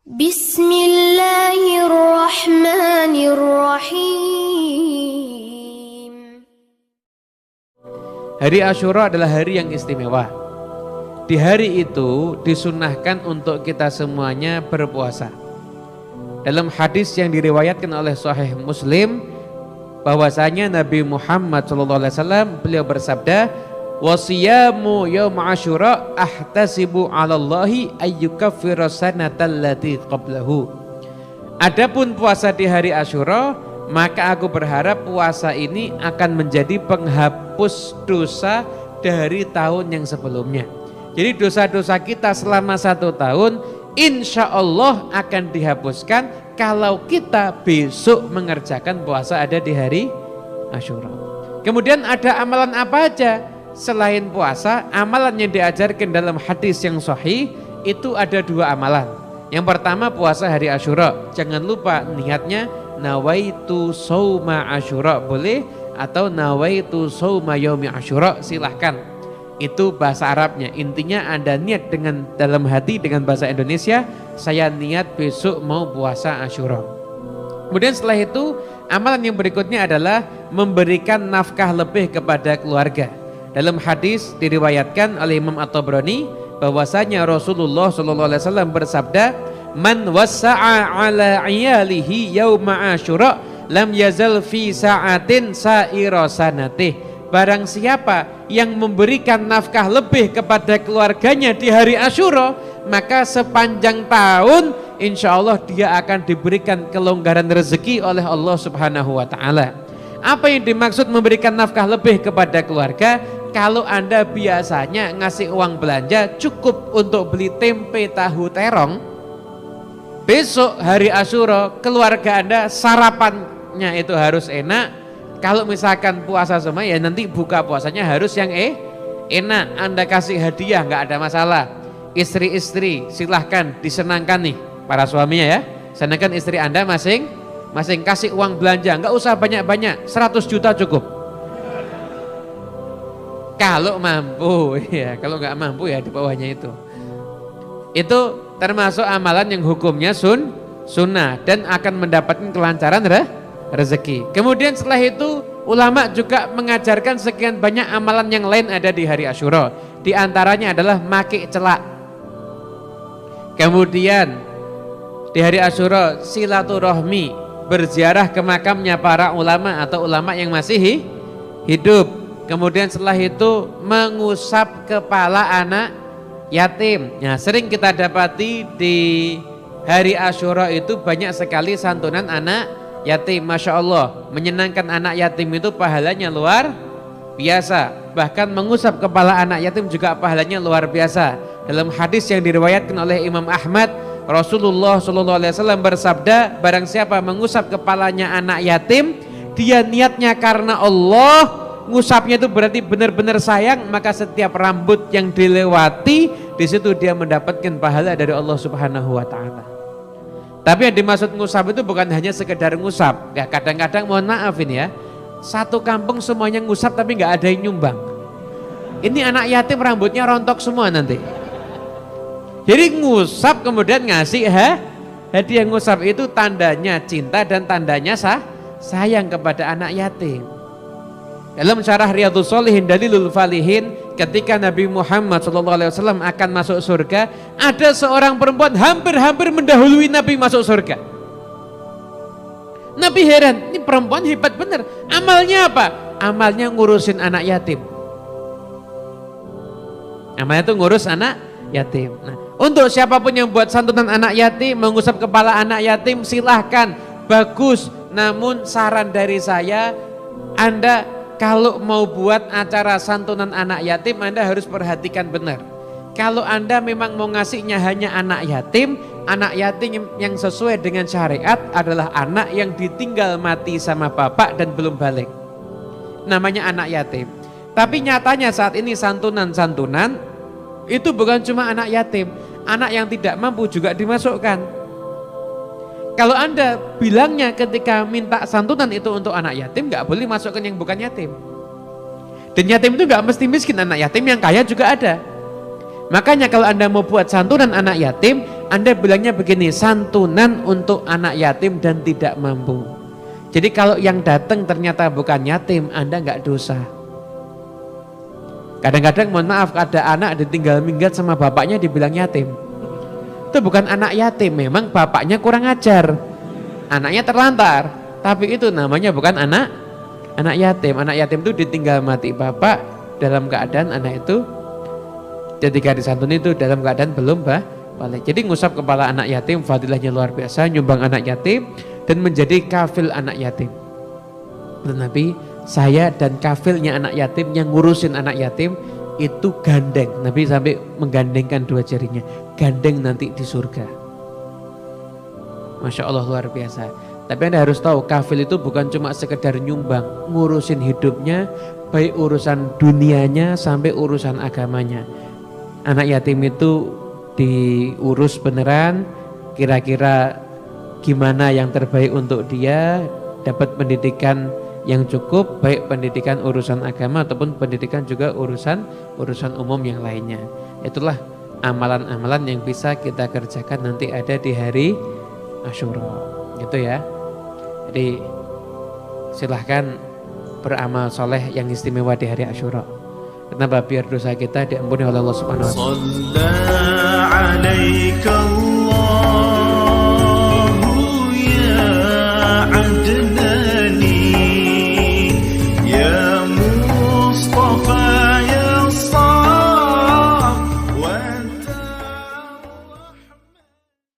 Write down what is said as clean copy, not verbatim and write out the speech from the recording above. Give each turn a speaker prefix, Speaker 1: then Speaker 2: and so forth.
Speaker 1: Bismillahirrahmanirrahim.
Speaker 2: Hari Asyura adalah hari yang istimewa. Di hari itu disunnahkan untuk kita semuanya berpuasa. Dalam hadis yang diriwayatkan oleh Sahih Muslim, bahwasanya Nabi Muhammad SAW beliau bersabda, "Wasiyamu yaum Asyura ahtasibu 'alallahi ayyukaffira sanatal lati qablahu." Adapun puasa di hari Asyura, maka aku berharap puasa ini akan menjadi penghapus dosa dari tahun yang sebelumnya. Jadi dosa-dosa kita selama 1 tahun insya Allah akan dihapuskan kalau kita besok mengerjakan puasa ada di hari Asyura. Kemudian ada amalan apa aja selain puasa? Amalan yang diajarkan dalam hadis yang sahih itu ada 2 amalan. Yang pertama puasa hari Asyura. Jangan lupa niatnya nawaitu shauma Asyura boleh, atau nawaitu shauma yaumi Asyura silahkan. Itu bahasa Arabnya. Intinya Anda niat dengan dalam hati dengan bahasa Indonesia, saya niat besok mau puasa Asyura. Kemudian setelah itu amalan yang berikutnya adalah memberikan nafkah lebih kepada keluarga. Dalam hadis diriwayatkan oleh Imam At-Tabrani bahwasanya Rasulullah SAW bersabda, "Man wassa'a 'ala 'iyalihi yauma Asyura lam yazal fi sa'atin sa'ira sanatih." Barang siapa yang memberikan nafkah lebih kepada keluarganya di hari Asyura, maka sepanjang tahun insya Allah dia akan diberikan kelonggaran rezeki oleh Allah Subhanahu wa ta'ala. Apa yang dimaksud memberikan nafkah lebih kepada keluarga? Kalau Anda biasanya ngasih uang belanja cukup untuk beli tempe tahu terong, besok hari Asyura keluarga Anda sarapannya itu harus enak. Kalau misalkan puasa semua, ya nanti buka puasanya harus yang enak. Anda kasih hadiah nggak ada masalah. Istri-istri silahkan disenangkan nih para suaminya ya. Senangkan istri Anda masing-masing kasih uang belanja, nggak usah banyak-banyak, 100 juta cukup. Kalau mampu ya, kalau nggak mampu ya di bawahnya itu. Itu termasuk amalan yang hukumnya sunnah dan akan mendapatkan kelancaran rezeki. Kemudian setelah itu ulama juga mengajarkan sekian banyak amalan yang lain ada di hari Asyura. Di antaranya adalah maki celak. Kemudian di hari Asyura silaturahmi, berziarah ke makamnya para ulama atau ulama yang masih hidup. Kemudian setelah itu mengusap kepala anak yatim. Nah, sering kita dapati di hari Asyura itu banyak sekali santunan anak yatim. Masya Allah, menyenangkan anak yatim itu pahalanya luar biasa. Bahkan mengusap kepala anak yatim juga pahalanya luar biasa. Dalam hadis yang diriwayatkan oleh Imam Ahmad, Rasulullah SAW bersabda, barang siapa mengusap kepalanya anak yatim, dia niatnya karena Allah, ngusapnya itu berarti benar-benar sayang, maka setiap rambut yang dilewati di situ dia mendapatkan pahala dari Allah Subhanahu wa ta'ala. Tapi yang dimaksud ngusap itu bukan hanya sekedar ngusap. Ya, kadang-kadang mohon maaf ini ya, satu kampung semuanya ngusap tapi nggak ada yang nyumbang. Ini anak yatim rambutnya rontok semua nanti. Jadi ngusap kemudian ngasih hadiah. Ngusap itu tandanya cinta dan tandanya sayang kepada anak yatim. Dalam syarah Riyadhus Shalihin Dalilul Falihin, ketika Nabi Muhammad SAW akan masuk surga, ada seorang perempuan hampir-hampir mendahului Nabi masuk surga. Nabi heran, ini perempuan hebat bener. Amalnya apa? Amalnya ngurusin anak yatim. Amalnya itu ngurus anak yatim. Nah, untuk siapapun yang buat santunan anak yatim, mengusap kepala anak yatim, silahkan, bagus. Namun saran dari saya, Anda kalau mau buat acara santunan anak yatim, Anda harus perhatikan benar. Kalau Anda memang mau ngasihnya hanya anak yatim yang sesuai dengan syariat adalah anak yang ditinggal mati sama bapak dan belum balik. Namanya anak yatim. Tapi nyatanya saat ini santunan-santunan itu bukan cuma anak yatim, anak yang tidak mampu juga dimasukkan. Kalau Anda bilangnya ketika minta santunan itu untuk anak yatim, nggak boleh masukkan yang bukan yatim. Dan yatim itu nggak mesti miskin, anak yatim yang kaya juga ada. Makanya kalau Anda mau buat santunan anak yatim, Anda bilangnya begini, santunan untuk anak yatim dan tidak mampu. Jadi kalau yang datang ternyata bukan yatim, Anda nggak dosa. Kadang-kadang mohon maaf, ada anak ditinggal minggat sama bapaknya dibilang yatim. Itu bukan anak yatim, memang bapaknya kurang ajar. Anaknya terlantar, tapi itu namanya bukan anak yatim. Anak yatim itu ditinggal mati bapak dalam keadaan anak itu ketika disantuni itu dalam keadaan belum balik. Jadi ngusap kepala anak yatim fadilahnya luar biasa, nyumbang anak yatim dan menjadi kafil anak yatim. Dan Nabi, saya dan kafilnya anak yatim yang ngurusin anak yatim itu gandeng. Nabi sampai menggandengkan dua jarinya, gandeng nanti di surga. Masya Allah luar biasa. Tapi Anda harus tahu, kafil itu bukan cuma sekedar nyumbang, ngurusin hidupnya, baik urusan dunianya sampai urusan agamanya. Anak yatim itu diurus beneran, kira-kira gimana yang terbaik untuk dia, dapat pendidikan yang cukup, baik pendidikan urusan agama ataupun pendidikan juga urusan umum yang lainnya. Itulah amalan-amalan yang bisa kita kerjakan nanti ada di hari Asyura, gitu ya. Jadi silahkan beramal soleh yang istimewa di hari Asyura. Kenapa? Biar dosa kita diampuni oleh Allah Subhanahu wa taala.